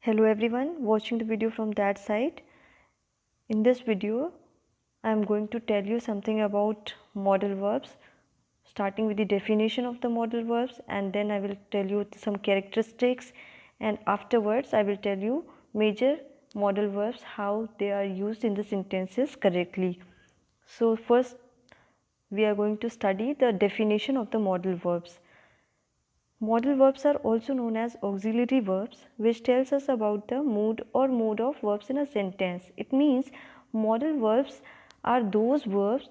Hello everyone watching the video from that side. In this video, I am going to tell you something about modal verbs, starting with the definition of the modal verbs, and then I will tell you some characteristics, and afterwards I will tell you major modal verbs, how they are used in the sentences correctly. So first we are going to study the definition of the modal verbs. Modal verbs are also known as auxiliary verbs, which tells us about the mood or mode of verbs in a sentence. It means modal verbs are those verbs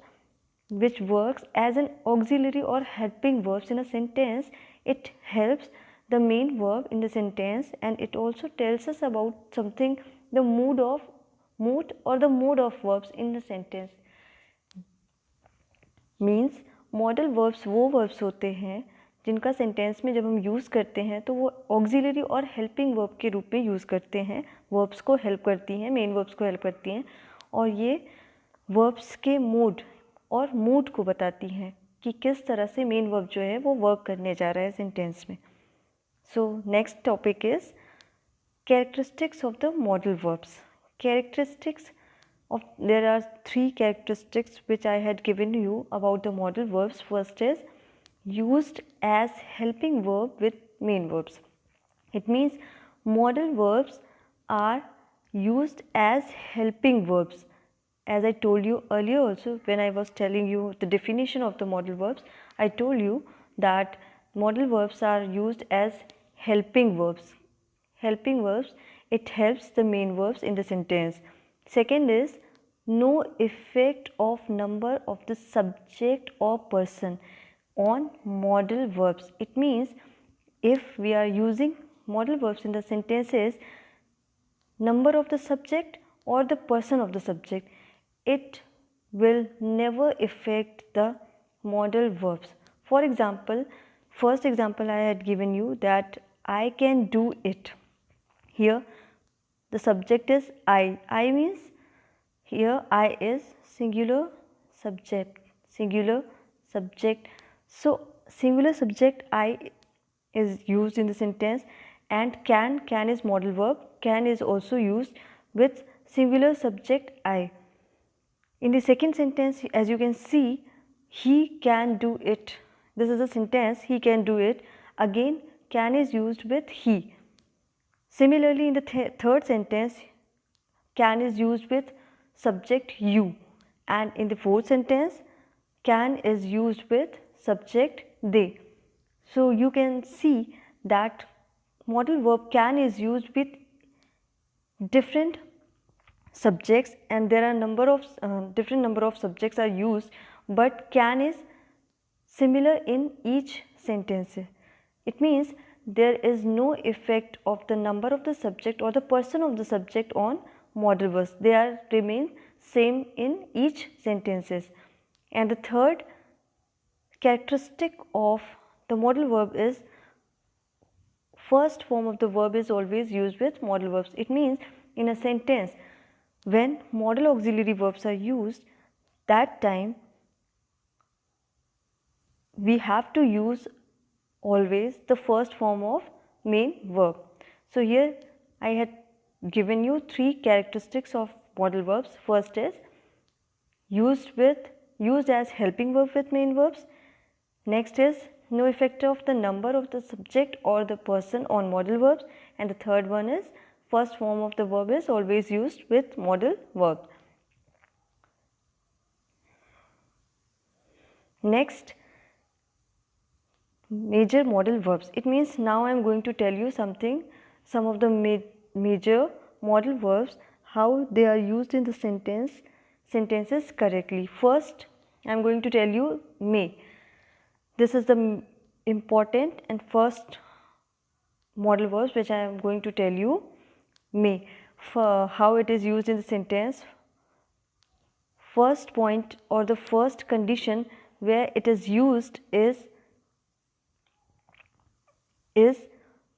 which works as an auxiliary or helping verbs in a sentence. It helps the main verb in the sentence, and it also tells us about something, the mood or the mode of verbs in the sentence. Means modal verbs वो verbs होते हैं जिनका sentence में जब हम use करते हैं तो वो ऑक्सिलरी और हेल्पिंग वर्ब के रूप में यूज़ करते हैं, वर्ब्स को हेल्प करती हैं, मेन वर्ब्स को हेल्प करती हैं, और ये वर्ब्स के मोड और मूड को बताती हैं कि किस तरह से मेन वर्ब जो है वो वर्क करने जा रहा है सेंटेंस में. So next topic is characteristics of the modal verbs. Characteristics there are three characteristics which I had given you about the modal verbs. First is used as helping verb with main verbs. It means modal verbs are used as helping verbs. As I told you earlier also, when I was telling you the definition of the modal verbs, I told you that modal verbs are used as helping verbs. Helping verbs, it helps the main verbs in the sentence. Second is no effect of number of the subject or person on modal verbs. It means if we are using modal verbs in the sentences, number of the subject or the person of the subject, it will never affect the modal verbs. For example, first example I had given you that I can do it. Here the subject is I. I means here I is singular subject. So singular subject I is used in the sentence, and can is modal verb. Can is also used with singular subject I. In the second sentence, as you can see, he can do it. This is a sentence, he can do it. Again, can is used with he. Similarly, in the third sentence, can is used with subject you, and in the fourth sentence, can is used with subject they. So you can see that modal verb can is used with different subjects, and there are different number of subjects are used, but can is similar in each sentence. It means there is no effect of the number of the subject or the person of the subject on modal verbs. They are remain same in each sentences. And the third characteristic of the modal verb is first form of the verb is always used with modal verbs. It means in a sentence when modal auxiliary verbs are used, that time we have to use always the first form of main verb. So here I had given you three characteristics of modal verbs. First is used as helping verb with main verbs. Next is no effect of the number of the subject or the person on modal verbs, and the third one is first form of the verb is always used with modal verb. Next, major modal verbs. It means now I am going to tell you some of the major modal verbs, how they are used in the sentences correctly. First, I am going to tell you may. This is the important and first modal verbs which I am going to tell you. May. For how it is used in the sentence. First point or the first condition where it is used is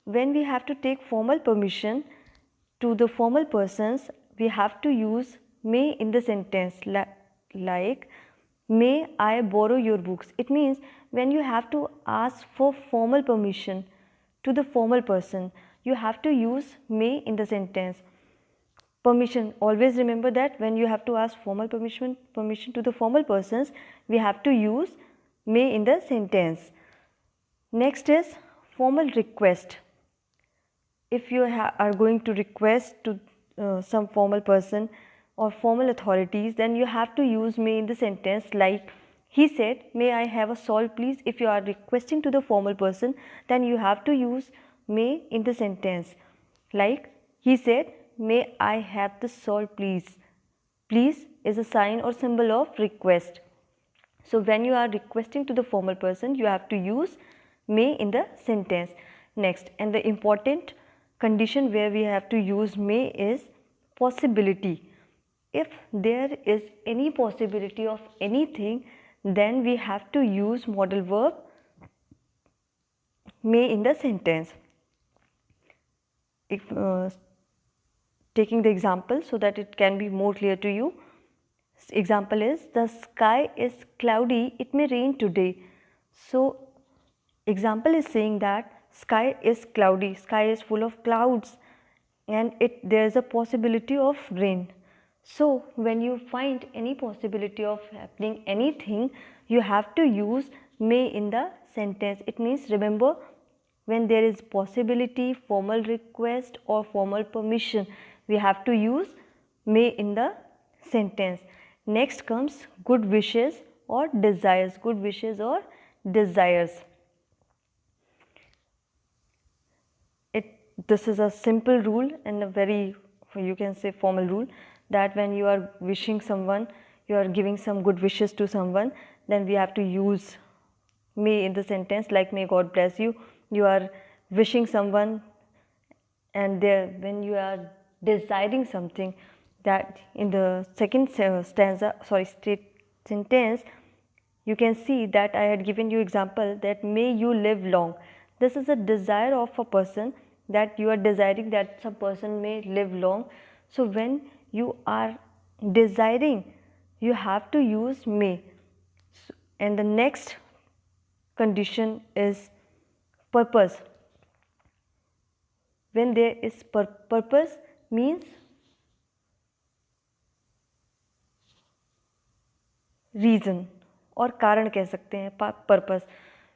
when we have to take formal permission to the formal persons, we have to use may in the sentence, like may I borrow your books. It means when you have to ask for formal permission to the formal person you have to use may in the sentence. Permission, always remember that when you have to ask formal permission to the formal persons, we have to use may in the sentence. Next is formal request. If you are going to request to some formal person or formal authorities, then you have to use may in the sentence, like he said, may I have a salt please. If you are requesting to the formal person, then you have to use may in the sentence, like he said, may I have the salt please. Please is a sign or symbol of request. So when you are requesting to the formal person, you have to use may in the sentence. Next, and the important condition where we have to use may is possibility. If there is any possibility of anything, then we have to use modal verb may in the sentence. If taking the example so that it can be more clear to you. Example is, the sky is cloudy, it may rain today. So example is saying that sky is cloudy, sky is full of clouds, and there is a possibility of rain. So when you find any possibility of happening anything, you have to use may in the sentence. It means, remember, when there is possibility, formal request or formal permission, we have to use may in the sentence. Next comes good wishes or desires. Good wishes or desires. This is a simple rule and a very, you can say, formal rule, that when you are wishing someone, you are giving some good wishes to someone, then we have to use may in the sentence, like may God bless you. You are wishing someone, and when you are desiring something, that in the second sentence, you can see that I had given you example that may you live long. This is a desire of a person, that you are desiring that some person may live long. So when you are desiring, you have to use may. And the next condition is purpose. When there is purpose, means reason और कारण कह सकते हैं, purpose.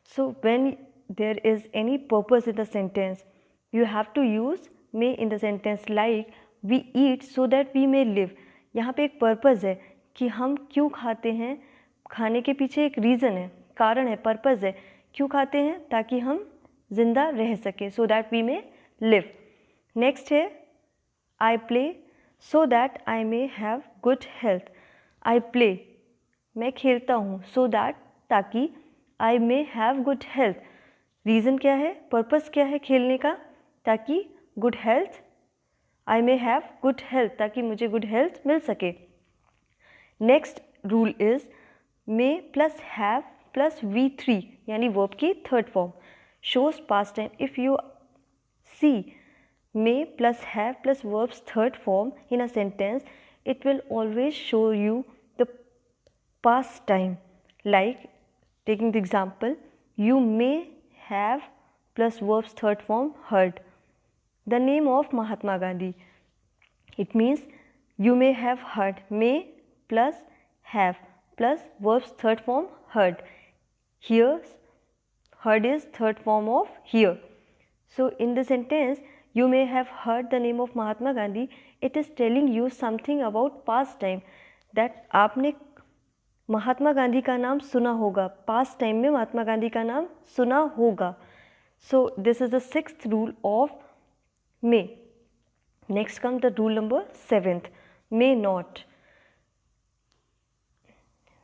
So when there is any purpose in the sentence, you have to use may in the sentence, like we eat so that we may live. यहाँ पे एक purpose है कि हम क्यों खाते हैं, खाने के पीछे एक reason है, कारण है, purpose है, क्यों खाते हैं, ताकि हम जिंदा रह सके, so that we may live. Next है I play so that I may have good health. I play, मैं खेलता हूँ, so that, ताकि I may have good health. Reason क्या है, पर्पस क्या है खेलने का, ताकि good health, I may have good health, ताकि मुझे गुड हेल्थ मिल सके. Next rule is may plus have plus V3, यानी वर्ब की third form, shows past time. If you see may plus have plus verb's third form in a sentence, it will always show you the past time. Like taking the example, you may have plus verb's third form heard the name of Mahatma Gandhi. It means you may have heard, may plus have plus verb's third form heard. Here heard is third form of hear. So in the sentence, you may have heard the name of Mahatma Gandhi, it is telling you something about past time, that आपने महात्मा गांधी का नाम सुना होगा, past time में महात्मा गांधी का नाम सुना होगा. So this is the sixth rule of may. Next comes the rule number 7th, may not.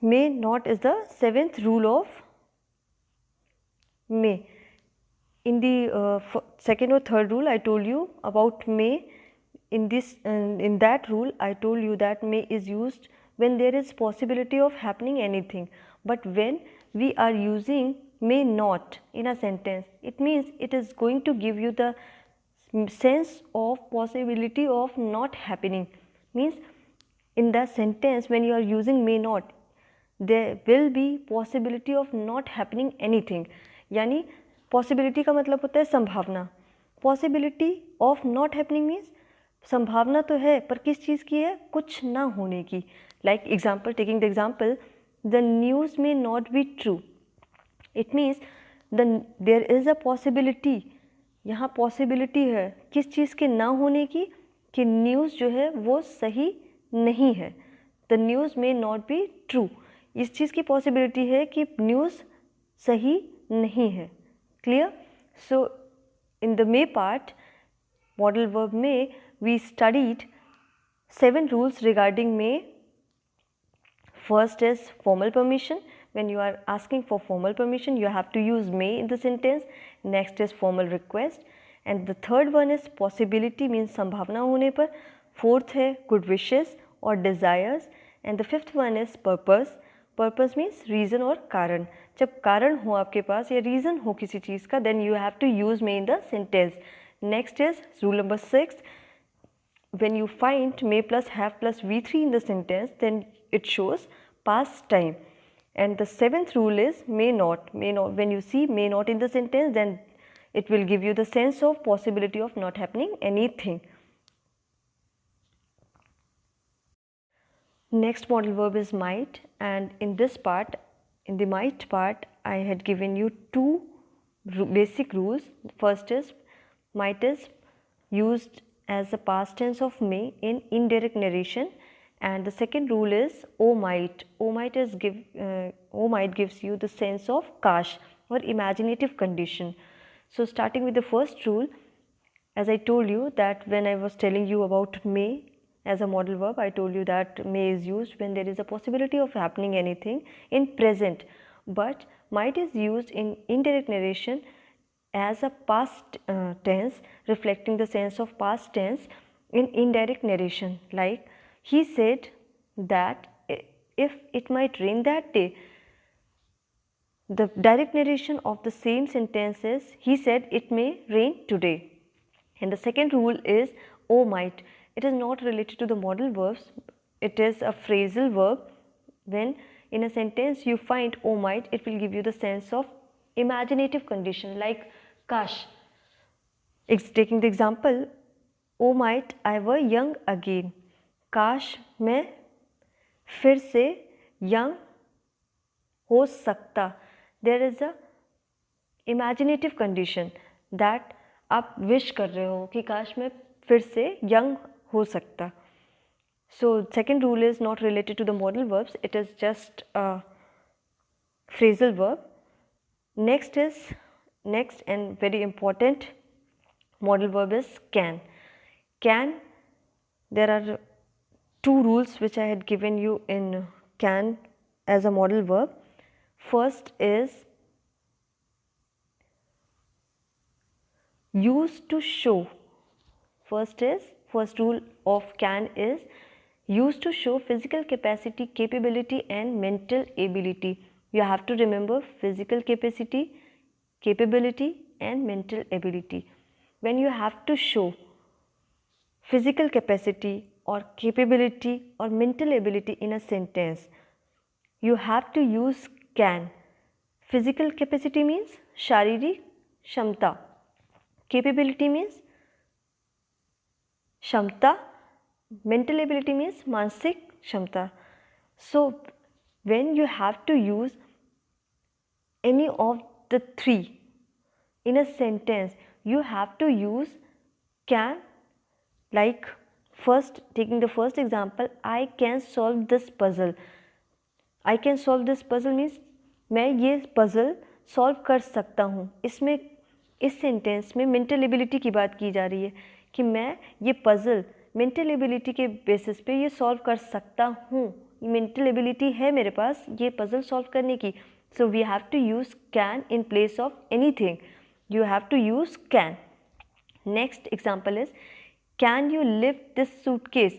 May not is the 7th rule of may. In the second or third rule, I told you about may. In that rule, I told you that may is used when there is possibility of happening anything. But when we are using may not in a sentence, it means it is going to give you the sense of possibility of not happening. Means in the sentence, when you are using may not, there will be possibility of not happening anything. यानी possibility का मतलब होता है संभावना. Possibility of not happening means संभावना तो है पर किस चीज़ की है, कुछ ना होने की. Like example, taking the example, the news may not be true. It means there is a possibility, यहाँ पॉसिबिलिटी है किस चीज़ के ना होने की, कि न्यूज़ जो है वो सही नहीं है. The news may not be true, इस चीज़ की पॉसिबिलिटी है कि न्यूज़ सही नहीं है. Clear? So in the may part, modal verb may, we studied 7 rules regarding may. First is formal permission. When you are asking for formal permission, you have to use may in the sentence. Next is formal request. And the third one is possibility, means संभावना होने पर. Fourth है good wishes or desires. And the fifth one is purpose. Purpose means reason और कारण. जब कारण हो आपके पास या reason हो किसी चीज़ का, then you have to use may in the sentence. Next is rule number 6. When you find may plus have plus V3 in the sentence, then it shows past time. And the 7th rule is may not. May not. When you see may not in the sentence, then it will give you the sense of possibility of not happening anything. Next modal verb is might, and in this part, in the might part, I had given you 2 basic rules. First is might is used as a past tense of may in indirect narration, and the second rule is oh might. Oh might gives you the sense of kash or imaginative condition. So starting with the first rule, as I told you that when I was telling you about may as a modal verb, I told you that may is used when there is a possibility of happening anything in present, but might is used in indirect narration as a past tense, reflecting the sense of past tense in indirect narration. Like he said that if it might rain that day, the direct narration of the same sentence is he said it may rain today. And the second rule is oh might. It is not related to the modal verbs, it is a phrasal verb. When in a sentence you find oh might, it will give you the sense of imaginative condition, like kash. Taking the example, oh might I were young again. काश मैं फिर से young हो सकता. There is a imaginative condition that आप wish कर रहे हो कि काश मैं फिर से young हो सकता. So second rule is not related to the modal verbs, it is just a phrasal verb. Next and very important modal verb is can. Can, there are 2 rules which I had given you in can as a modal verb. First is use to show. First rule of can is use to show physical capacity, capability and mental ability. You have to remember physical capacity, capability and mental ability. When you have to show physical capacity or capability or mental ability in a sentence, you have to use can. Physical capacity means शारीरिक क्षमता, capability means क्षमता, mental ability means मानसिक क्षमता. So when you have to use any of the 3 in a sentence, you have to use can. Like first, taking the first example, I can solve this puzzle. I can solve this puzzle means मैं ये puzzle solve कर सकता हूँ. इसमें इस sentence में mental ability की बात की जा रही है कि मैं ये puzzle mental ability के basis पे ये solve कर सकता हूँ. Mental ability है मेरे पास ये puzzle solve करने की. So we have to use can in place of anything. You have to use can. Next example is, can you lift this suitcase?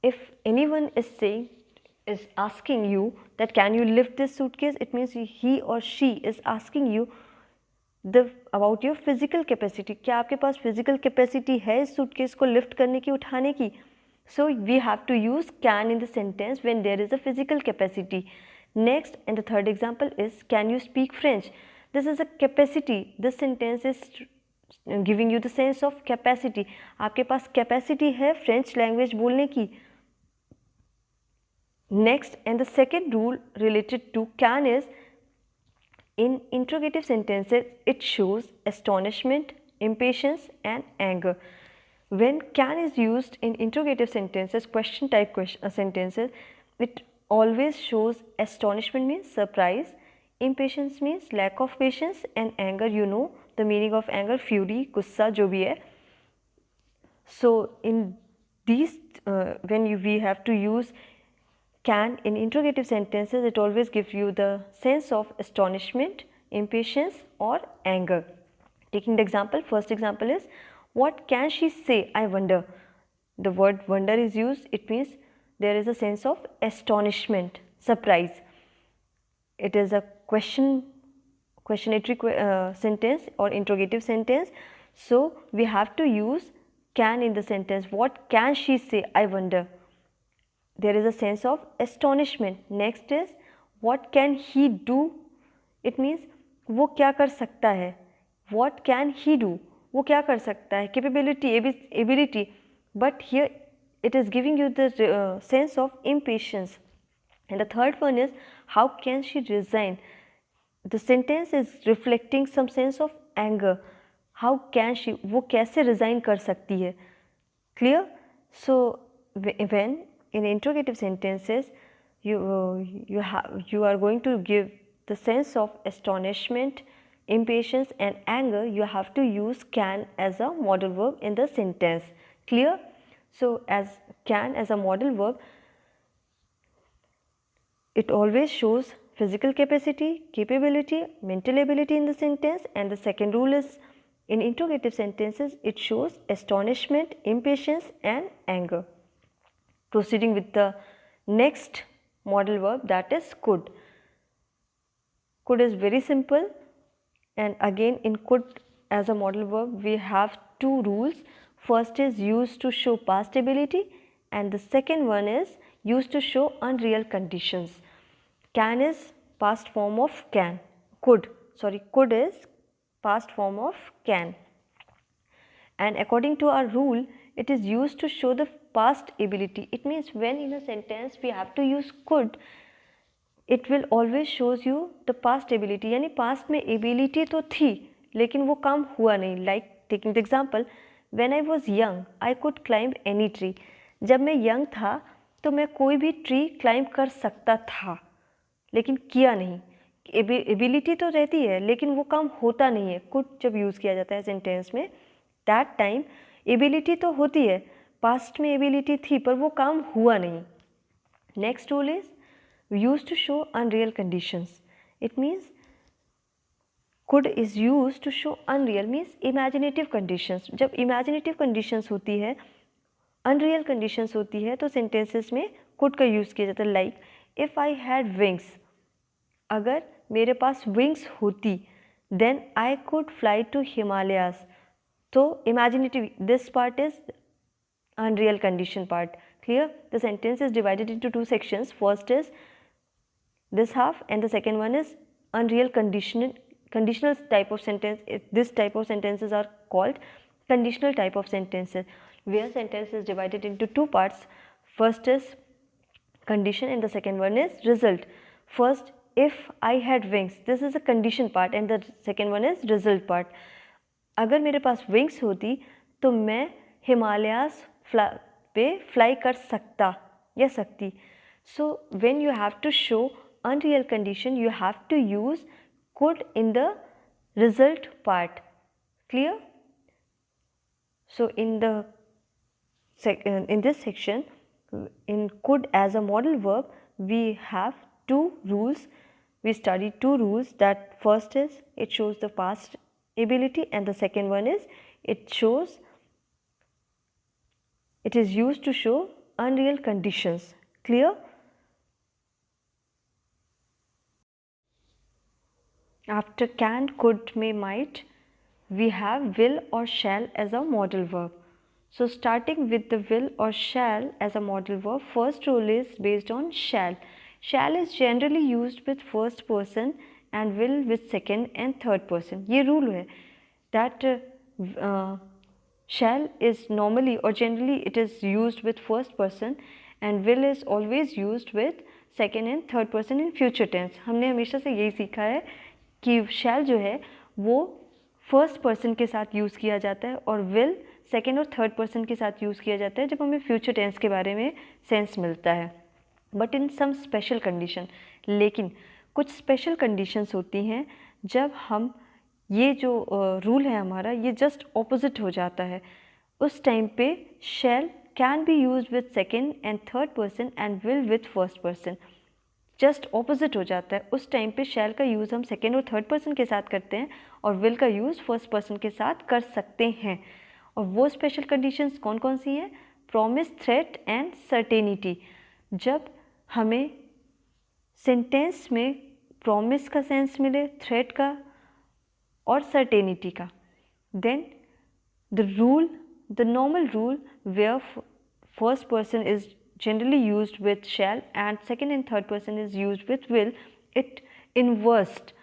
If anyone is asking you that can you lift this suitcase, it means he or she is asking you about your physical capacity. क्या आपके पास physical capacity है इस suitcase को lift करने की, उठाने की? So we have to use can in the sentence when there is a physical capacity. Next and the third example is, can you speak French? This is a capacity. This sentence is giving you the sense of capacity, आपके पास capacity है French language बोलने की. Next and the second rule related to can is in interrogative sentences it shows astonishment, impatience and anger. When can is used in interrogative sentences, question type sentences, it always shows astonishment means surprise, impatience means lack of patience and anger, you know the meaning of anger, fury, गुस्सा जो भी है. So in these we have to use can in interrogative sentences, it always gives you the sense of astonishment, impatience or anger. Taking the example, first example is, what can she say, I wonder. The word wonder is used, it means there is a sense of astonishment, surprise. It is a questionatory sentence or interrogative sentence, so we have to use can in the sentence. What can she say, I wonder. There is a sense of astonishment. Next is what can he do, it means वो क्या कर सकता है. What can he do, वो क्या कर सकता है, capability, ability, but here it is giving you the sense of impatience. And the third one is how can she resign. The sentence is reflecting some sense of anger. How can she, वो कैसे resign कर सकती है. Clear? So when in interrogative sentences you are going to give the sense of astonishment, impatience and anger, you have to use can as a modal verb in the sentence. Clear? So as can as a modal verb, it always shows physical capacity, capability, mental ability in the sentence. And the second rule is in interrogative sentences it shows astonishment, impatience and anger. Proceeding with the next modal verb, that is could. Could is very simple, and again in could as a modal verb we have two rules. First is used to show past ability and the second one is used to show unreal conditions. Can is past form of can. Could is past form of can. And according to our rule, it is used to show the past ability. It means when in a sentence we have to use could, it will always shows you the past ability. यानी past में ability तो थी लेकिन वो काम हुआ नहीं. Like taking the example, when I was young, I could climb any tree. जब मैं young था तो मैं कोई भी tree climb कर सकता था लेकिन किया नहीं. एबिलिटी तो रहती है लेकिन वो काम होता नहीं है. कुड जब यूज़ किया जाता है सेंटेंस में, दैट टाइम एबिलिटी तो होती है, पास्ट में एबिलिटी थी पर वो काम हुआ नहीं. Next rule is use to show unreal conditions. It means could is use to show unreal means imaginative conditions. जब इमेजिनेटिव कंडीशंस होती है, अनरियल कंडीशंस होती है तो सेंटेंसेस में कुड का यूज़ किया जाता है. Like if I had wings, अगर मेरे पास विंग्स होती, then I could fly to Himalayas. तो imaginative, this part is unreal condition part. Clear? The sentence is divided into two sections. First is this half and the second one is unreal conditional type of sentence. This type of sentences are called conditional type of sentences, where sentence is divided into two parts. First is condition and the second one is result. First, if I had wings, this is a condition part and the second one is result part. अगर मेरे पास wings होती तो मैं हिमालयाज पे fly कर सकता या सकती. So when you have to show unreal condition, you have to use could in the result part. Clear? So in this section, in could as a modal verb, we have two rules. We studied two rules. That first is it shows the past ability and the second one is it is used to show unreal conditions. Clear? After can, could, may, might, we have will or shall as a modal verb. So starting with the will or shall as a modal verb, first rule is based on shall. Shall is generally used with first person and will with second and third person. ये rule है that shall is normally or generally it is used with first person and will is always used with second and third person in future tense. हमने हमेशा से यही सीखा है कि shall जो है वो फर्स्ट पर्सन के साथ यूज़ किया जाता है और will सेकेंड और थर्ड पर्सन के साथ यूज़ किया जाता है जब हमें फ्यूचर टेंस के बारे में सेंस मिलता है, but in some special condition. लेकिन कुछ स्पेशल कंडीशंस होती हैं जब हम ये जो रूल है हमारा ये जस्ट ऑपोजिट हो जाता है, उस टाइम पे shall can be use with second and third person and will with first person, just opposite हो जाता है। उस टाइम पे शैल का यूज़ हम सेकेंड और थर्ड पर्सन के साथ करते हैं और विल का यूज़ फर्स्ट पर्सन के साथ कर सकते हैं। और वो स्पेशल कंडीशंस कौन कौन सी हैं? Promise, threat and certainty. जब हमें सेंटेंस में प्रॉमिस का सेंस मिले, थ्रेट का और सर्टेनिटी का, then the normal rule where first person is generally used with shall and second and third person is used with will, it inverses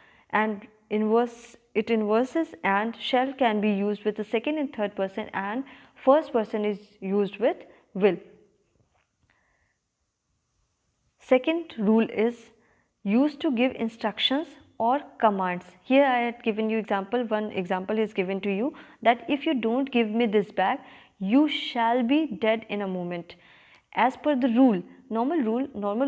and shall can be used with the second and third person and first person is used with will. Second rule is used to give instructions or commands. Here I had given you example. One example is given to you that if you don't give me this bag, you shall be dead in a moment. As per the rule, normal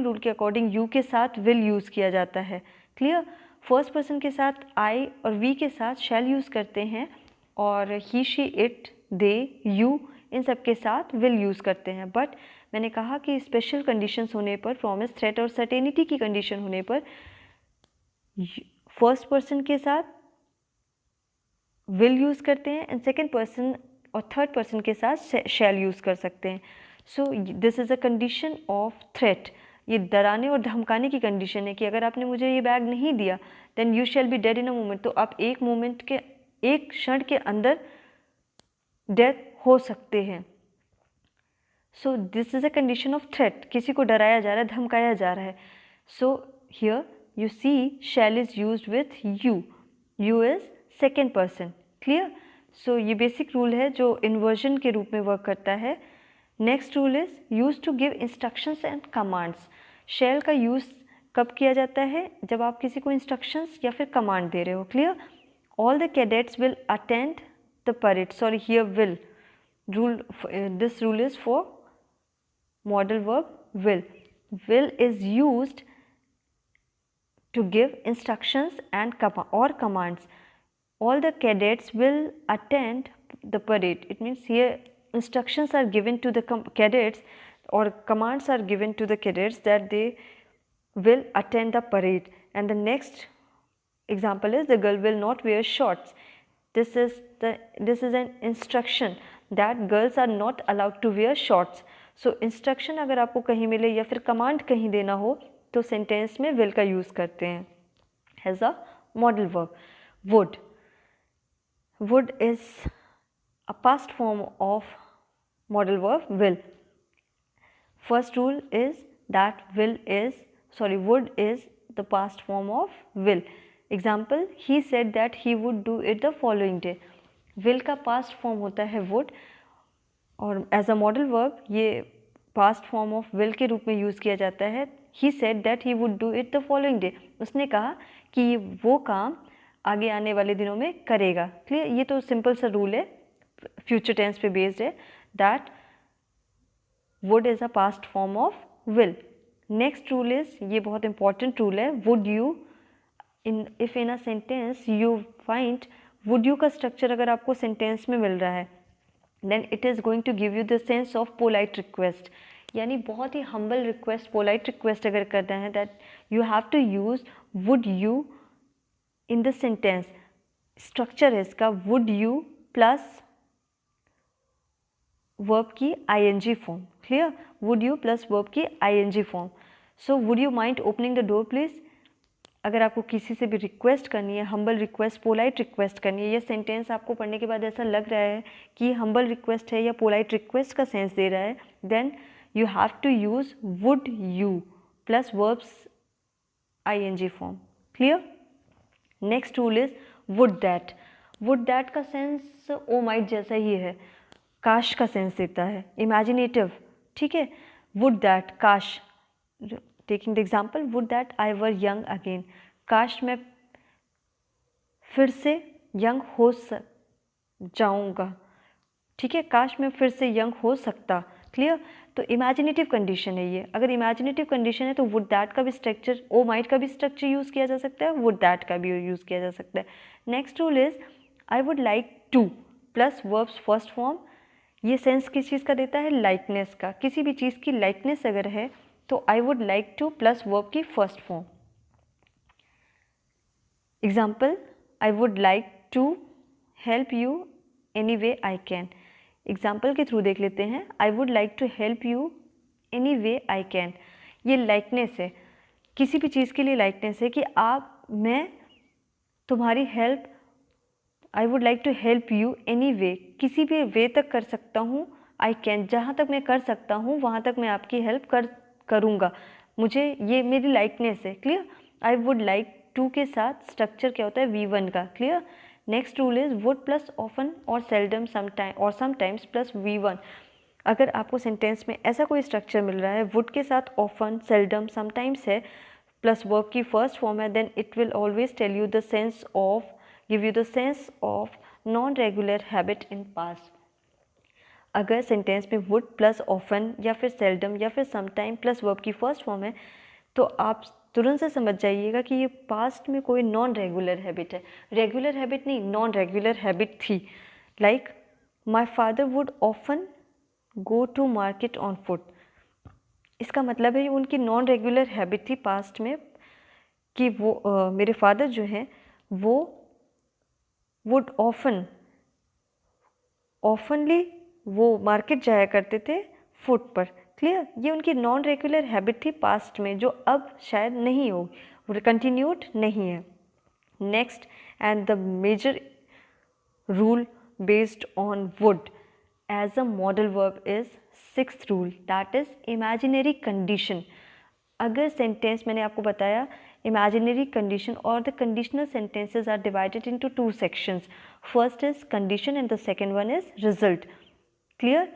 rule के according you के साथ will use किया जाता है। Clear? First person के साथ I और we के साथ shall यूज़ करते हैं और he, she, it, they, you इन सब के साथ will यूज़ करते हैं। बट मैंने कहा कि स्पेशल कंडीशंस होने पर, प्रॉमिस, थ्रेट और सर्टेनिटी की कंडीशन होने पर फर्स्ट पर्सन के साथ will यूज़ करते हैं एंड सेकेंड पर्सन और थर्ड पर्सन के साथ shall यूज़ कर सकते हैं। So this is a condition of threat. ये डराने और धमकाने की कंडीशन है कि अगर आपने मुझे ये बैग नहीं दिया then you shall be dead in a moment, तो आप एक क्षण के अंदर डेथ हो सकते हैं। So this is a condition of threat, किसी को डराया जा रहा है, धमकाया जा रहा है। So here you see shall is used with you, you is second person. Clear? So ये बेसिक रूल है जो इन्वर्जन के रूप में वर्क करता है। Next rule is use to give instructions and commands. Shall का यूज़ कब किया जाता है? जब आप किसी को इंस्ट्रक्शंस या फिर कमांड दे रहे हो। Clear? All the cadets will attend the parade, sorry here will rule, this rule is for model verb will. Will is used to give instructions and commands. All the cadets will attend the parade. It means here instructions are given to the cadets or commands are given to the cadets that they will attend the parade. And the next example is the girl will not wear shorts. This is an instruction that girls are not allowed to wear shorts. So instruction अगर आपको कहीं मिले या फिर command कहीं देना हो तो सेंटेंस में will का यूज़ करते हैं as a modal verb. Would is a past form of modal verb will. First rule is that would is the past form of will. Example, he said that he would do it the following day. Will का past form होता है would और as a modal verb ये past form of will के रूप में use किया जाता है। He said that he would do it the following day. उसने कहा कि वो काम आगे आने वाले दिनों में करेगा। क्लियर? ये तो सिंपल सा रूल है, फ्यूचर टेंस पे बेस्ड है, that would is a past form of will. Next rule is, ये बहुत इंपॉर्टेंट रूल है, would you. If in a sentence you find would you का स्ट्रक्चर अगर आपको सेंटेंस में मिल रहा है then it is going to give you the sense of polite request, यानी बहुत ही हम्बल रिक्वेस्ट, पोलाइट रिक्वेस्ट अगर करना है that you have to use would you in the sentence. Structure है इसका वुड यू प्लस वर्ब की ING form. Clear? Would you plus verb की ING form. So would you mind opening the door please. अगर आपको किसी से भी request करनी है, हम्बल रिक्वेस्ट, पोलाइट रिक्वेस्ट करनी है, ये सेंटेंस आपको पढ़ने के बाद ऐसा लग रहा है कि हम्बल रिक्वेस्ट है या पोलाइट रिक्वेस्ट का सेंस दे रहा है, then you have to use would you plus verbs ing form. Clear? Next rule is would that. Would that का सेंस ओ माइट जैसा ही है, काश का सेंस देता है, इमेजिनेटिव, ठीक है। वुड दैट, काश, taking the example, would that I were young again, काश मैं फिर से यंग हो जाऊंगा, ठीक है, काश मैं फिर से यंग हो सकता। क्लियर? तो इमेजिनेटिव कंडीशन है ये। अगर इमेजिनेटिव कंडीशन है तो वुड दैट का भी स्ट्रक्चर, ओ माइट का भी स्ट्रक्चर यूज़ किया जा सकता है, वुड दैट का भी यूज़ किया जा सकता है। Next rule is I would like to plus verbs first form. ये सेंस किस चीज़ का देता है? लाइकनेस का। किसी भी चीज़ की लाइकनेस अगर है तो I would like to plus verb की first form. Example, I would like to help you any way I can. Example के थ्रू देख लेते हैं। I would like to help you any way I can, ये likeness है, किसी भी चीज़ के लिए लाइकनेस है कि मैं तुम्हारी help, I would like to help you any way, किसी भी वे तक कर सकता हूँ, आई कैन, जहाँ तक मैं कर सकता हूँ वहाँ तक मैं आपकी हेल्प करूँगा, मुझे ये मेरी लाइकनेस है। Clear? I would like to के साथ स्ट्रक्चर क्या होता है? V1 का। Clear? Next rule is would plus often और सेल्डम समटाइम्स प्लस V1। अगर आपको सेंटेंस में ऐसा कोई स्ट्रक्चर मिल रहा है, वुड के साथ ऑफन, सेल्डम, समटाइम्स है, प्लस वर्ब की फर्स्ट फॉर्म है, then it will always tell you the sense of, give you the sense of non regular habit in past. अगर सेंटेंस में वुड प्लस ऑफन या फिर seldom या फिर sometime plus verb की first form है तो आप तुरंत से समझ जाइएगा कि ये पास्ट में कोई नॉन रेगुलर हैबिट है। रेगुलर हैबिट नहीं, नॉन रेगुलर हैबिट थी। Like my father would often go to market on foot. इसका मतलब है उनकी नॉन रेगुलर हैबिट थी पास्ट में कि वो मेरे फादर जो हैं वो वुड ऑफनली वो मार्केट जाया करते थे फुट पर। क्लियर? ये उनकी नॉन रेगुलर हैबिट थी पास्ट में जो अब शायद नहीं होगी, कंटिन्यूड नहीं है। Next and the major rule based on would as a modal verb is sixth rule, that is imaginary condition। अगर सेंटेंस, मैंने आपको बताया imaginary condition और the conditional sentences are divided into two sections, first is condition and the second one is result। clear?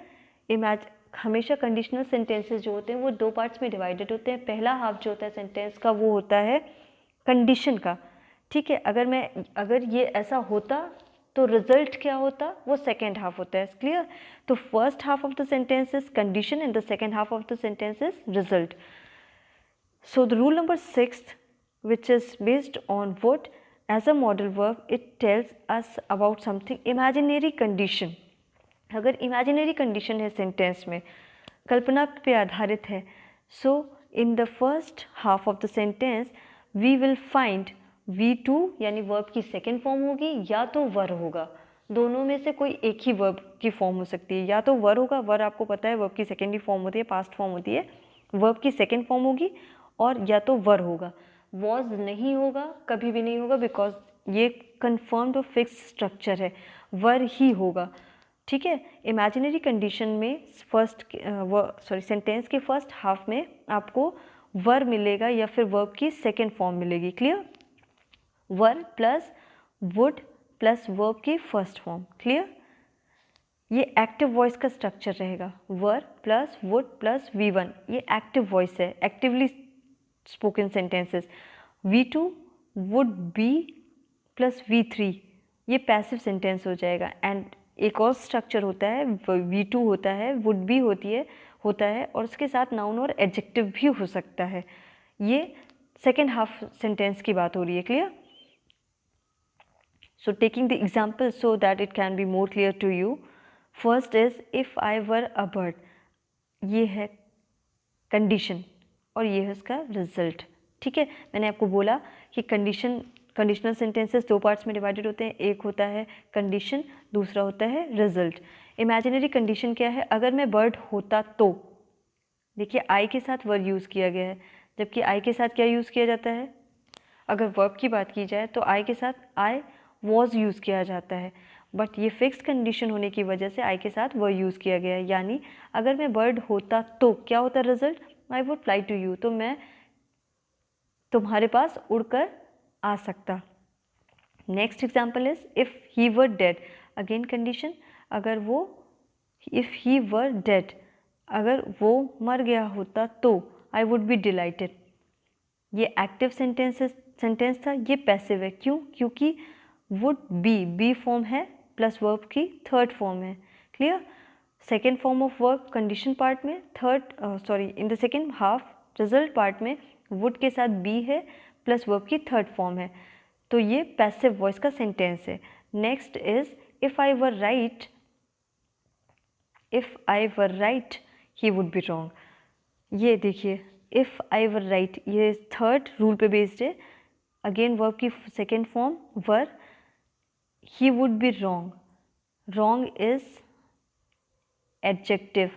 हमेशा conditional sentences जो होते हैं वो दो पार्ट्स में डिवाइडेड होते हैं। पहला हाफ जो होता है सेंटेंस का वो होता है कंडीशन का, ठीक है। अगर ये ऐसा होता तो रिजल्ट क्या होता? वो सेकेंड हाफ होता है। क्लियर? तो first half of the sentence is condition and the second half of the sentence is result. So the rule number 6 which is based on would as a modal verb, it tells us about something imaginary condition। अगर imaginary condition है sentence में, कल्पना पे आधारित है, so in the first half of the sentence we will find V2 यानी verb की second form होगी या तो वर होगा। दोनों में से कोई एक ही वर्ब की फॉर्म हो सकती है, या तो वर होगा, वर आपको पता है वर्ब की सेकेंडरी फॉर्म होती है, पास्ट फॉर्म होती है, वर्ब की सेकेंड फॉर्म होगी, और या तो वर होगा। वॉज नहीं होगा, कभी भी नहीं होगा, बिकॉज ये कन्फर्म्ड और फिक्स स्ट्रक्चर है, वर ही होगा। ठीक है? इमेजिनरी कंडीशन में सेंटेंस के फर्स्ट हाफ में आपको वर मिलेगा या फिर वर्ब की सेकेंड फॉर्म मिलेगी। Clear? Were plus would plus verb की फर्स्ट फॉर्म। क्लियर? ये एक्टिव वॉइस का स्ट्रक्चर रहेगा, वर प्लस वुड प्लस V1, ये एक्टिव वॉइस है, actively spoken sentences. V2 would be plus V3, ये पैसिव सेंटेंस हो जाएगा। एंड एक और स्ट्रक्चर होता है, V2 होता है, वुड बी होता है और उसके साथ नाउन और एडजेक्टिव भी हो सकता है। ये सेकेंड हाफ सेंटेंस की बात हो रही है। Clear? So taking the example so that it can be more clear to you, first is if I were a bird, ये है कंडीशन और ये है उसका रिजल्ट। ठीक है? मैंने आपको बोला कि कंडीशनल सेंटेंसेस दो पार्ट्स में डिवाइडेड होते हैं, एक होता है कंडीशन, दूसरा होता है रिजल्ट। इमेजिनरी कंडीशन क्या है? अगर मैं बर्ड होता तो, देखिए आई के साथ वर्ब यूज़ किया गया है, जबकि आई के साथ क्या यूज़ किया जाता है? अगर वर्ब की बात की जाए तो आई के साथ आई वॉज यूज़ किया जाता है, बट ये फिक्स कंडीशन होने की वजह से आई के साथ वर्ब यूज़ किया गया है। यानी अगर मैं बर्ड होता तो क्या होता result? I would fly to you, तो मैं तुम्हारे पास उड़कर आ सकता। Next example is if he were dead, again condition, अगर वो, इफ़ ही वर डेड, अगर वो मर गया होता तो, आई वुड बी डिलाइटेड। ये एक्टिव सेंटेंस था, ये पैसिव है। क्यों? क्योंकि वुड बी फॉर्म है प्लस वर्ब की थर्ड फॉर्म है। Clear? Second form of verb condition part में, in the second half result part में वुड के साथ बी है प्लस वर्ब की थर्ड फॉर्म है, तो ये पैसिव वॉइस का सेंटेंस है। Next is if I were right he would be wrong. ये देखिए, इफ़ आई वर राइट, ये थर्ड रूल पे बेस्ड है। अगेन वर्ब की second form were, he would be wrong, wrong is adjective.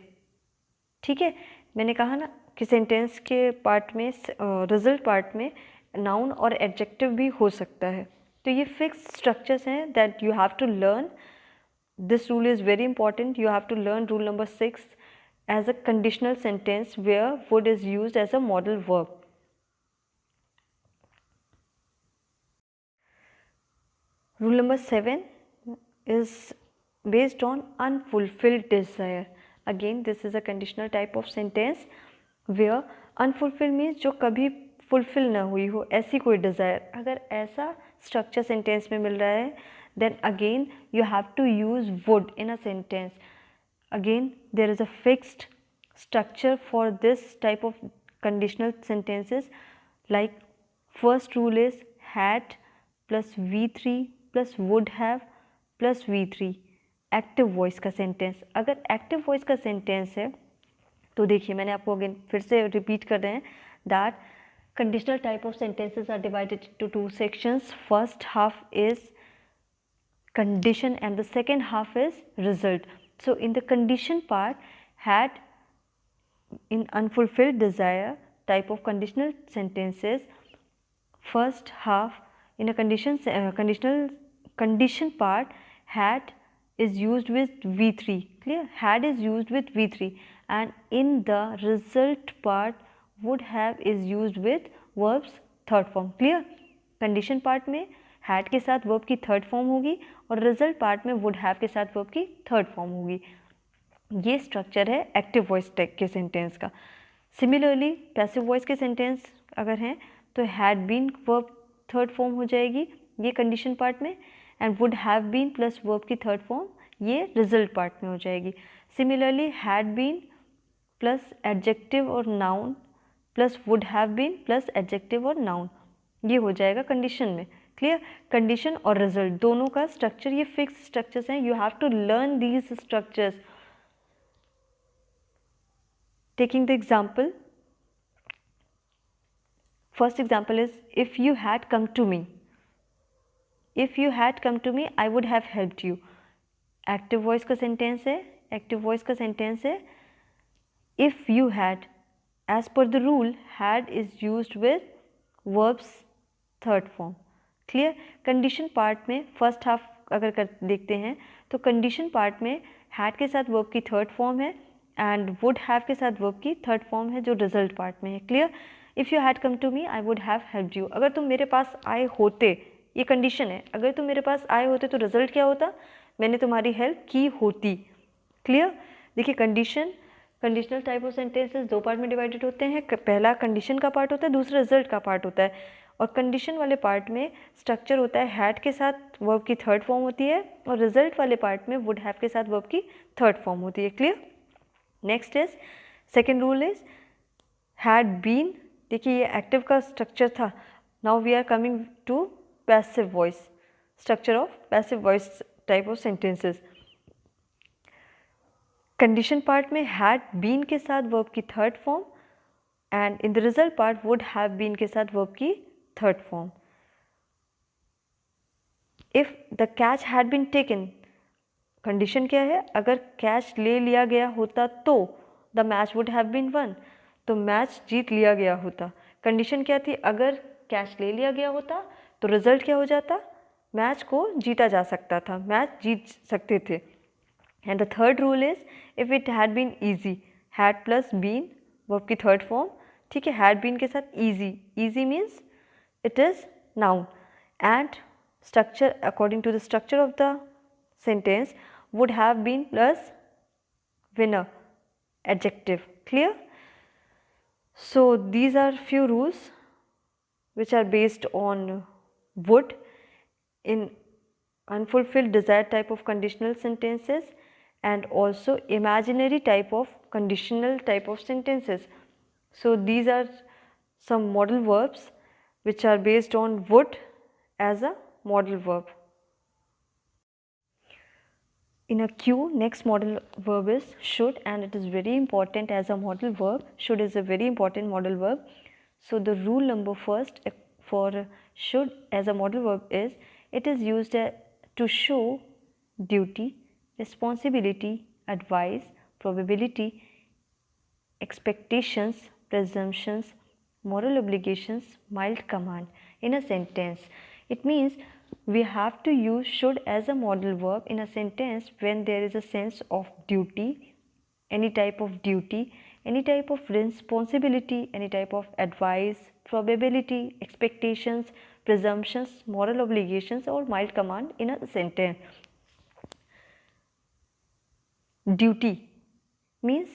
ठीक है, मैंने कहा ना कि सेंटेंस के पार्ट में, रिजल्ट पार्ट में नाउन और एडजेक्टिव भी हो सकता है। तो ये फिक्स स्ट्रक्चर्स हैं that you have to learn. This rule is very important. You have to learn rule number 6 as a conditional sentence where would is used as a modal verb. Rule number 7 is based on unfulfilled desire. Again, this is a conditional type of sentence where unfulfilled means जो कभी fulfil ना हुई हो, ऐसी कोई desire. अगर ऐसा structure sentence में मिल रहा है, then again you have to use would in a sentence. Again, there is a fixed structure for this type of conditional sentences, like first rule is had plus V3 plus would have plus V3, active voice का sentence. अगर active voice का sentence है तो देखिए, मैंने आपको again फिर से रिपीट कर रहे हैं that conditional type of sentences are divided into two sections. First half is condition and the second half is result. So in the condition part, had, in unfulfilled desire type of conditional sentences, first half in a condition part, had is used with V3. Clear? Had is used with V3, and in the result part, would have is used with verbs third form. Clear? Condition part में had के साथ verb की third form होगी और result part में would have के साथ verb की थर्ड फॉर्म होगी। ये स्ट्रक्चर है एक्टिव वॉइस टेक के सेंटेंस का। सिमिलरली पैसिव वॉइस के सेंटेंस अगर हैं तो had been verb third form हो जाएगी ये कंडीशन पार्ट में, and would have been plus verb की थर्ड फॉर्म ये रिजल्ट पार्ट में हो जाएगी। Similarly had been plus adjective और noun plus would have been plus adjective और नाउन, ये हो जाएगा कंडीशन में। क्लियर? कंडीशन और रिजल्ट दोनों का स्ट्रक्चर ये फिक्स स्ट्रक्चर्स हैं। You have to learn these structures. Taking the example, first example is if you had come to me, if you had come to me I would have helped you. Active voice का sentence है, active voice का sentence है। If you had, as per the rule had is used with verbs third form. Clear? Condition part में first half अगर देखते हैं तो condition part में हैड के साथ वर्ब की थर्ड फॉर्म है एंड वुड हैव के साथ वर्ब की थर्ड फॉर्म है जो रिजल्ट पार्ट में है। Clear? If you had come to me I would have helped you. अगर तुम मेरे पास आए होते, ये कंडीशन है, अगर तुम मेरे पास आए होते तो रिजल्ट क्या होता? मैंने तुम्हारी हेल्प की होती। क्लियर? देखिए, कंडीशनल टाइप ऑफ सेंटेंसेस दो पार्ट में डिवाइडेड होते हैं। पहला कंडीशन का पार्ट होता है, दूसरा रिजल्ट का पार्ट होता है। और कंडीशन वाले पार्ट में स्ट्रक्चर होता है हैड के साथ वर्ब की थर्ड फॉर्म होती है और रिजल्ट वाले पार्ट में वुड हैव के साथ वर्ब की थर्ड फॉर्म होती है। Clear? Next is second rule is had been. देखिए, ये एक्टिव का स्ट्रक्चर था। Now we are coming to passive voice, structure of passive voice type of sentences. Condition part में हैड बीन के साथ वर्ब की third form and in the result part would have been के साथ verb की third form. If the catch had been taken, condition क्या है? अगर कैच ले लिया गया होता तो the match would have been won, तो मैच जीत लिया गया होता। कंडीशन क्या थी? अगर कैच ले लिया गया होता तो रिजल्ट क्या हो जाता? मैच को जीता जा सकता था, मैच जीत सकते थे। And the third rule is if it had been easy, had plus been verb की थर्ड फॉर्म। ठीक है, हैड बीन के साथ easy, easy means it is noun, and structure, according to the structure of the sentence, would have been plus winner adjective. Clear? So these are few rules which are based on would in unfulfilled desired type of conditional sentences and also imaginary type of conditional type of sentences. So these are some modal verbs which are based on would as a modal verb. In a queue, next modal verb is should, and it is very important as a modal verb. Should is a very important modal verb. So the rule number first for should as a modal verb is it is used to show duty, responsibility, advice, probability, expectations, presumptions, moral obligations, mild command in a sentence. It means we have to use should as a modal verb in a sentence when there is a sense of duty, any type of duty, any type of responsibility, any type of advice, probability, expectations, presumptions, moral obligations or mild command in a sentence. Duty means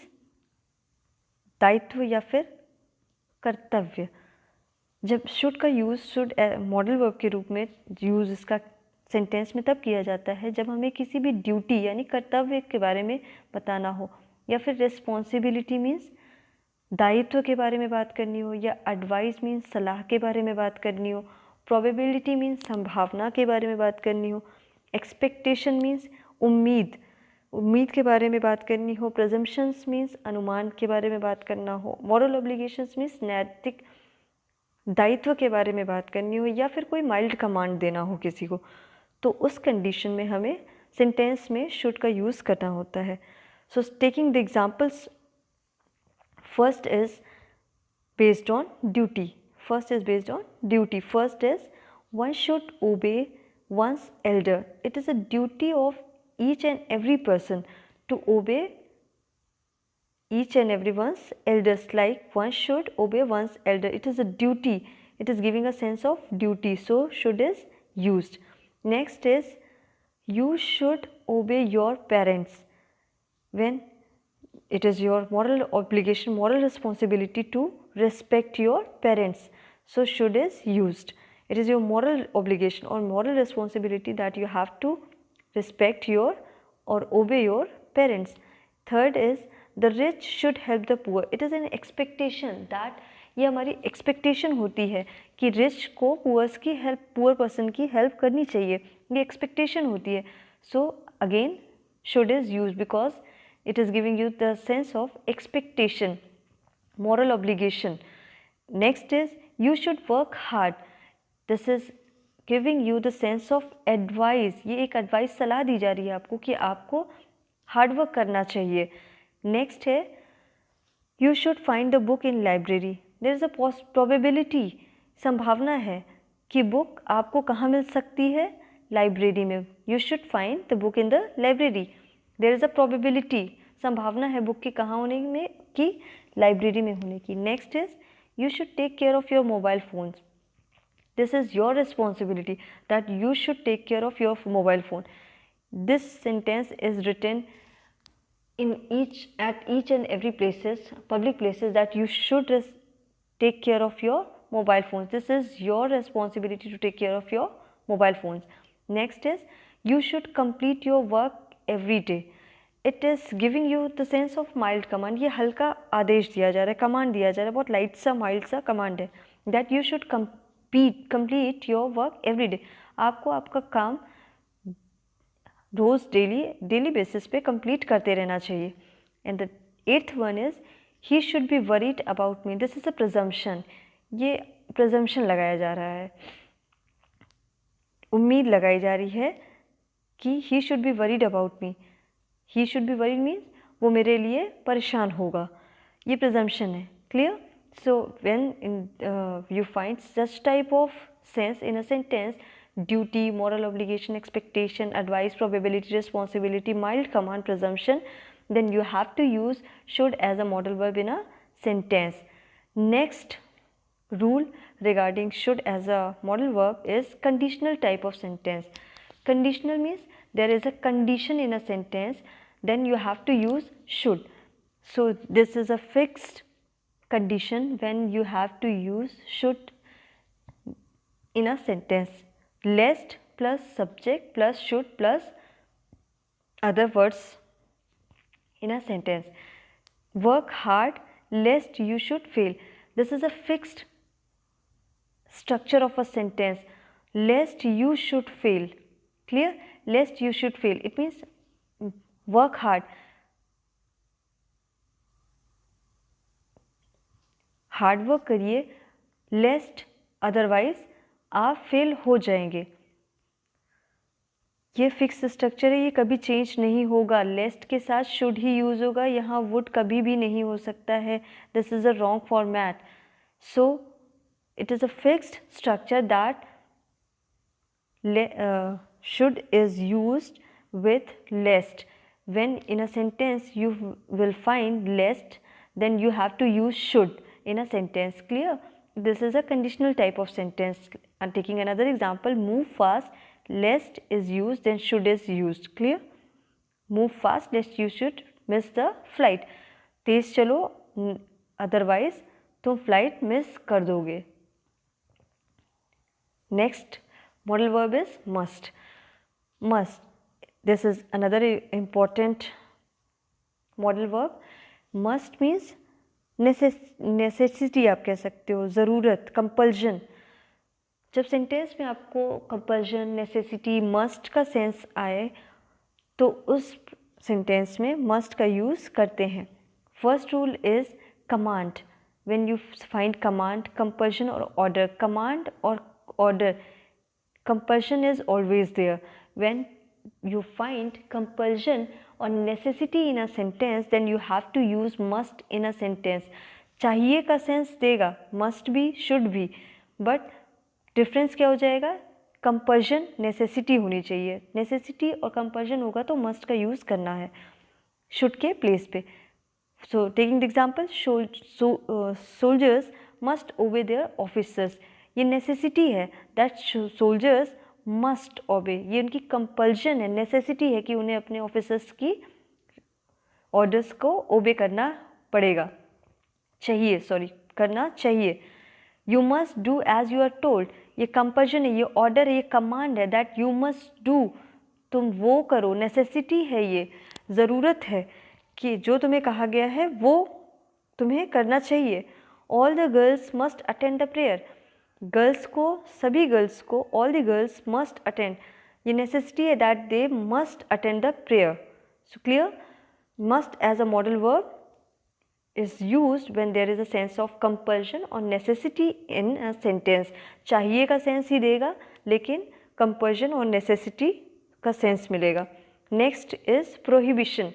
दायित्व या फिर कर्तव्य. जब should का use should modal verb के रूप में use इसका सेंटेंस में तब किया जाता है जब हमें किसी भी ड्यूटी यानी कर्तव्य के बारे में बताना हो, या फिर रिस्पॉन्सिबिलिटी मीन्स दायित्व के बारे में बात करनी हो, या एडवाइस मीन्स सलाह के बारे में बात करनी हो, प्रोबेबिलिटी मीन्स संभावना के बारे में बात करनी हो, एक्सपेक्टेशन मीन्स उम्मीद के बारे में बात करनी हो, प्रेजम्पशंस मीन्स अनुमान के बारे में बात करना हो, मॉरल ऑब्लिगेशंस मीन्स नैतिक दायित्व के बारे में बात करनी हो, या फिर कोई माइल्ड कमांड देना हो किसी को, तो उस कंडीशन में हमें सेंटेंस में शुड का यूज़ करना होता है. So taking the examples, first is based on duty. First is one should ओबे one's elder. It is a duty of each and every person to obey each and everyone's elders. Like one should obey one's elder. It is a duty. It is giving a sense of duty. So should is used. Next is you should obey your parents. When it is your moral obligation, moral responsibility to respect your parents. So should is used. It is your moral obligation or moral responsibility that you have to respect your or obey your parents. Third is the rich should help the poor. It is an expectation that ये हमारी expectation होती है कि rich को poor person की help करनी चाहिए, ये expectation होती है. So again should is used because it is giving you the sense of expectation, moral obligation. Next is you should work hard. This is giving you the sense of advice. ये एक advice सलाह दी जा रही है आपको कि आपको hard work करना चाहिए. Next है you should find the book in library. There is a probability, संभावना है कि book आपको कहाँ मिल सकती है, लाइब्रेरी में. You should find the book in the library. There is a probability, संभावना है book की कहाँ होने में, कि लाइब्रेरी में होने की. Next is you should take care of your mobile phones. This is your responsibility that you should take care of your mobile phone. This sentence is written at each and every public places, that you should take care of your mobile phones. This is your responsibility to take care of your mobile phones. Next is you should complete your work every day. It is giving you the sense of mild command. ये हल्का आदेश दिया जा रहा है, command दिया जा रहा है, बहुत लाइट सा माइल्ड सा कमांड है. That you should complete your work every day. आपको आपका काम रोज़ डेली बेसिस पे कंप्लीट करते रहना चाहिए. And the 8th one is he should be worried about me. This is a presumption. ये presumption लगाया जा रहा है, उम्मीद लगाई जा रही है कि he should be worried about me. He should be worried means वो मेरे लिए परेशान होगा, ये presumption है. Clear? So when you find such type of sense in a sentence, duty, moral obligation, expectation, advice, probability, responsibility, mild command, presumption, then you have to use should as a modal verb in a sentence. Next rule regarding should as a modal verb is conditional type of sentence. Conditional means there is a condition in a sentence, then you have to use should. So this is a fixed condition when you have to use should in a sentence. Lest plus subject plus should plus other words in a sentence. Work hard lest you should fail. This is a fixed structure of a sentence. Lest you should fail. Clear? Lest you should fail. It means work hard. Hard work करिए, लेस्ट otherwise आप fail हो जाएंगे. ये fix structure है, ये कभी change नहीं होगा. लेस्ट के साथ शुड ही यूज़ होगा, यहाँ वुड कभी भी नहीं हो सकता है. This is a wrong format. So it is a fixed structure that should is used with lest. When in a sentence you will find lest, then you have to use should in a sentence. Clear? This is a conditional type of sentence. I'm taking another example. Move fast lest is used, then should is used. Clear? Move fast lest you should miss the flight. तेज चलो otherwise तुम flight miss कर दोगे. Next modal verb is must. Must. This is another important modal verb. Must means necessity आप कह सकते हो, ज़रूरत, compulsion. जब सेंटेंस में आपको compulsion, necessity, must का सेंस आए तो उस सेंटेंस में must का यूज़ करते हैं. First rule is command. When you find command, compulsion or order. Command or order, compulsion is always there. When you find compulsion or necessity in a sentence, then you have to use must in a sentence. चाहिए का sense देगा, must भी, should भी, but difference क्या हो जाएगा? Compulsion, necessity होनी चाहिए. नेसेसिटी और कंपल्शन होगा तो मस्ट का यूज़ करना है शुड के प्लेस पे. So taking the example, soldiers must ओबे देयर ऑफिसर्स. ये नेसेसिटी है दैट सोल्जर्स मस्ट ओबे. ये उनकी कंपल्शन है, नेसेसिटी है कि उन्हें अपने ऑफिसर्स की ऑर्डर्स को ओबे करना पड़ेगा. चाहिए, सॉरी, करना चाहिए. You must do as you are told. ये कंपल्शन है, ये ऑर्डर है, ये कमांड है दैट यू मस्ट डू. तुम वो करो, नेसेसिटी है, ये ज़रूरत है कि जो तुम्हें कहा गया है वो तुम्हें करना चाहिए. All the girls must attend the prayer. Girls को, सभी गर्ल्स को, all the girls must attend. ये नेसेसिटी है that they must attend the prayer. So clear? Must as a modal verb is used when there is a sense of compulsion or necessity in a sentence. चाहिए का sense ही देगा लेकिन compulsion और necessity का sense मिलेगा. Next is prohibition.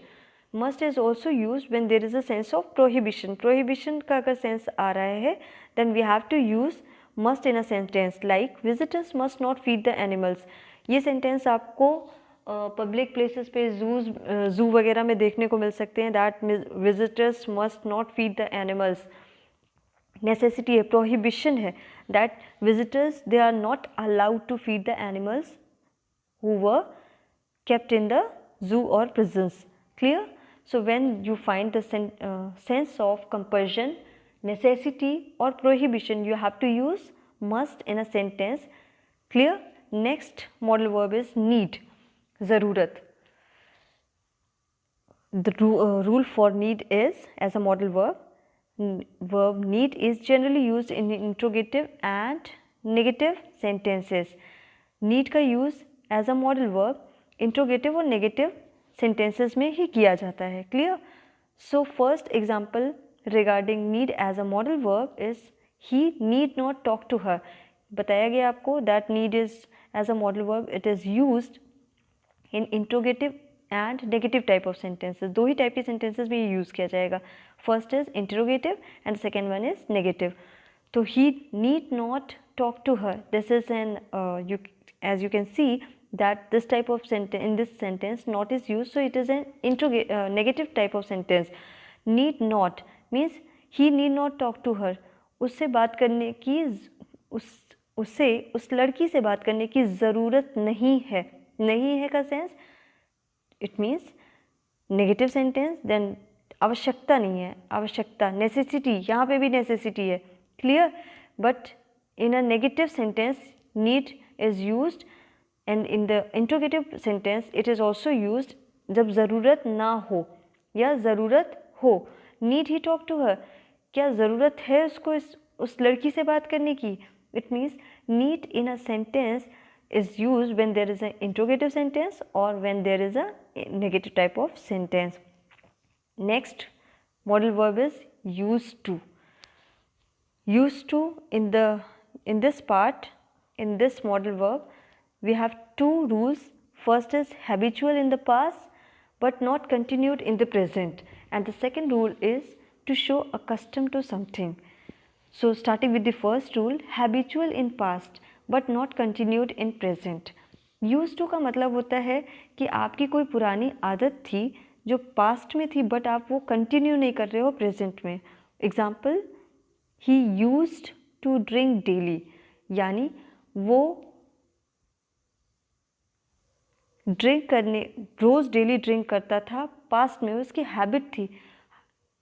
Must is also used when there is a sense of prohibition. Prohibition का अगर sense आ रहा है then we have to use must in a sentence like visitors must not feed the animals. ये sentence आपको public places पे zoo वगैरह में देखने को मिल सकते हैं. That visitors must not feed the animals. Necessity है, प्रोहिबिशन है that visitors they are not allowed to feed the animals who were kept in the zoo or prisons. Clear? So when you find the sense of compulsion, necessity or prohibition, you have to use must in a sentence. Clear? Next modal verb is need. ज़रूरत. The rule for need is as a modal verb. Verb need is generally used in interrogative and negative sentences. Need का use as a modal verb interrogative और negative sentences में ही किया जाता है. Clear? So first example regarding need as a modal verb is he need not talk to her. बताया गया आपको that need is as a modal verb, it is used in interrogative and negative type of sentences. दो ही type के sentences में ये use किया जाएगा. First is interrogative and second one is negative. तो he need not talk to her. This is an as you can see that this type of sentence, in this sentence not is used, so it is an negative type of sentence. Need not means he need not talk to her. उससे बात करने की उसे उस लड़की से बात करने की ज़रूरत नहीं है। नहीं है का sense it means negative sentence, then आवश्यकता नहीं है, आवश्यकता नेसेसिटी, यहाँ पे भी नेसेसिटी है, clear. But in a negative sentence need is used and in the interrogative sentence it is also used जब ज़रूरत ना हो या ज़रूरत हो। Need he talk to her, क्या ज़रूरत है उसको उस लड़की से बात करने की। It means need in a sentence is used when there is an interrogative sentence or when there is a negative type of sentence. Next modal verb is used to. Used to in this part, in this modal verb, we have two rules. First is habitual in the past but not continued in the present, and the second rule is to show accustomed to something. So starting with the first rule, habitual in past but not continued in present. Used to का मतलब होता है कि आपकी कोई पुरानी आदत थी जो पास्ट में थी बट आप वो कंटिन्यू नहीं कर रहे हो प्रेजेंट में। Example, he used to drink daily, यानी वो ड्रिंक करने रोज़ डेली ड्रिंक करता था, पास्ट में उसकी हैबिट थी,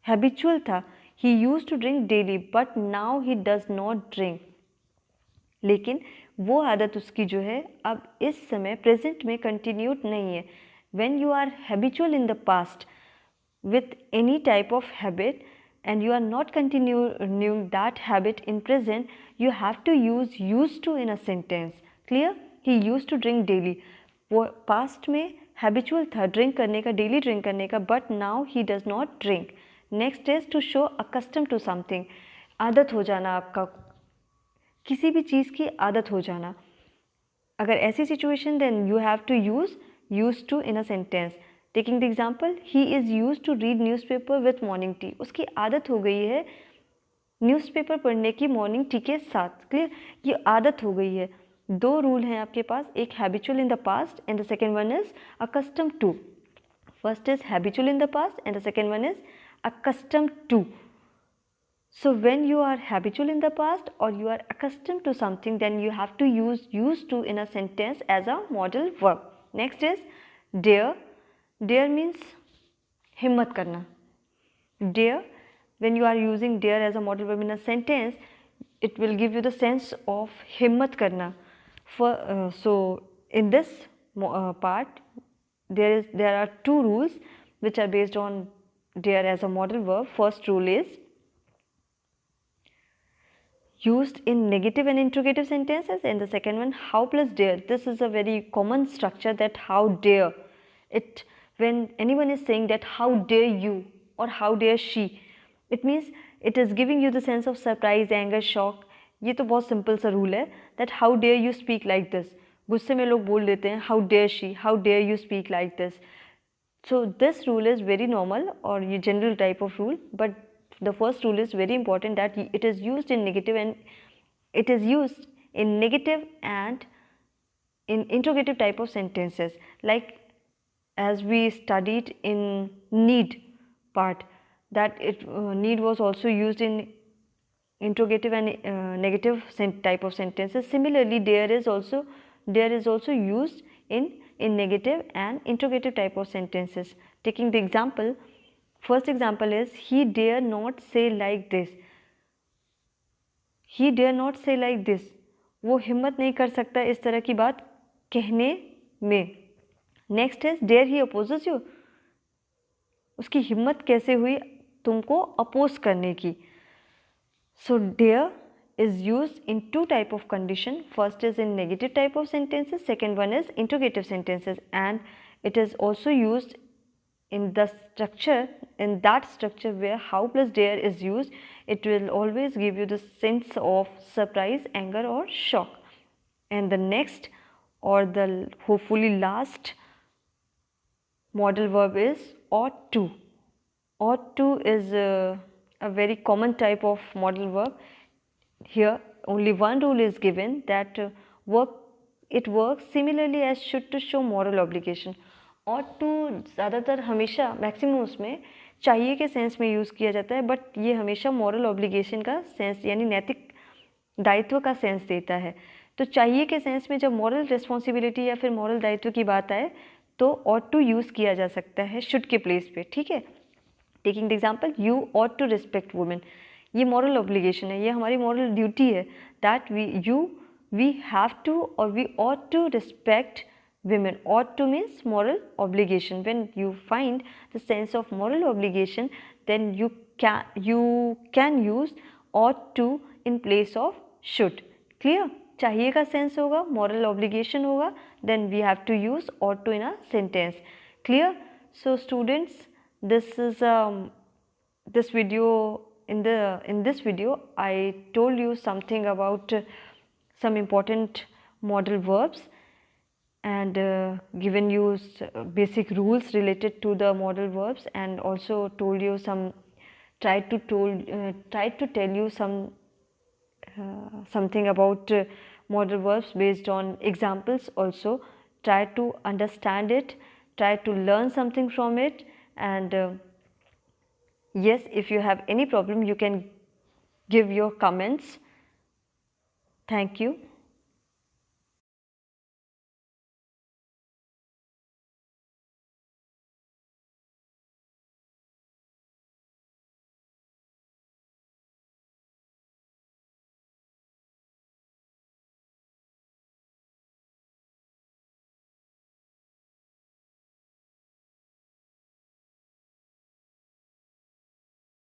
हैबिचुअल था। He use to drink daily but now he does not drink, लेकिन वो आदत उसकी जो है अब इस समय प्रेजेंट में कंटिन्यूड नहीं है। When you are habitual in the past with any type of habit and you are not continuing that habit in present, you have to use used to in a sentence. Clear? He used to drink daily. वो past में habitual था drink करने का, daily drink करने का, but now he does not drink. Next is to show accustomed to something. आदत हो जाना, आपका किसी भी चीज़ की आदत हो जाना। अगर ऐसी situation then you have to use used to in a sentence. Taking the example, he is use to read newspaper with morning tea, उसकी आदत हो गई है न्यूज़पेपर पढ़ने की मॉर्निंग टी के साथ। क्लियर? ये आदत हो गई है। दो रूल हैं आपके पास, एक habitual in the past and the second one is accustom to. First is habitual in the past and the second one is accustom to. So when you are habitual in the past or you are accustomed to something, then you have to use used to in a sentence as a modal verb. Next is dare. Dare means हिम्मत करना. Dare, when you are using dare as a modal verb in a sentence, it will give you the sense of हिम्मत करना. So in this part, there are two rules which are based on dare as a modal verb. First rule is used in negative and interrogative sentences, and the second one how plus dare. This is a very common structure, that how dare. It, when anyone is saying that how dare you or how dare she, it means it is giving you the sense of surprise, anger, shock. ये तो बहुत simple सा rule है, that how dare you speak like this. गुस्से में लोग बोल देते हैं how dare she, how dare you speak like this. So this rule is very normal or ये general type of rule, but the first rule is very important, that it is used in negative and it is used in negative and in interrogative type of sentences, like as we studied in need part, that it need was also used in interrogative and negative type of sentences. Similarly, dare is also used in negative and interrogative type of sentences. Taking the example, first example is he dare not say like this. He dare not say like this. वो हिम्मत नहीं कर सकता इस तरह की बात कहने में. Next is dare he opposes you. उसकी हिम्मत कैसे हुई तुमको अपोज करने की. So dare is used in two type of condition. First is in negative type of sentences, second one is interrogative sentences, and it is also used in the structure, in that structure where how plus dare is used. It will always give you the sense of surprise, anger or shock. And the next or the hopefully last modal verb is ought to. Ought to is a very common type of modal verb. Here only one rule is given, that it works similarly as should to show moral obligation. ought to ज़्यादातर हमेशा maximum उसमें चाहिए के sense में use किया जाता है, but ये हमेशा मॉरल ऑब्लिगेशन का सेंस यानी नैतिक दायित्व का सेंस देता है। तो चाहिए के सेंस में जब मॉरल रिस्पॉन्सिबिलिटी या फिर मॉरल दायित्व की बात आए तो ought to यूज़ किया जा सकता है should के प्लेस पे, ठीक है। Taking the example, you ought to respect women, ये मॉरल ऑब्लिगेशन है, ये हमारी मॉरल ड्यूटी है दैट वी हैव टू और we ought to respect women. Ought to means moral obligation. When you find the sense of moral obligation, then you can use ought to in place of should. Clear? चाहिए का sense होगा, moral obligation होगा, then we have to use ought to in a sentence. Clear? So students, this is this video. In this video I told you something about some important modal verbs and given you basic rules related to the modal verbs, and also told you some tried to tell you something about modal verbs based on examples. Also try to understand it, try to learn something from it, and yes, if you have any problem you can give your comments. Thank you.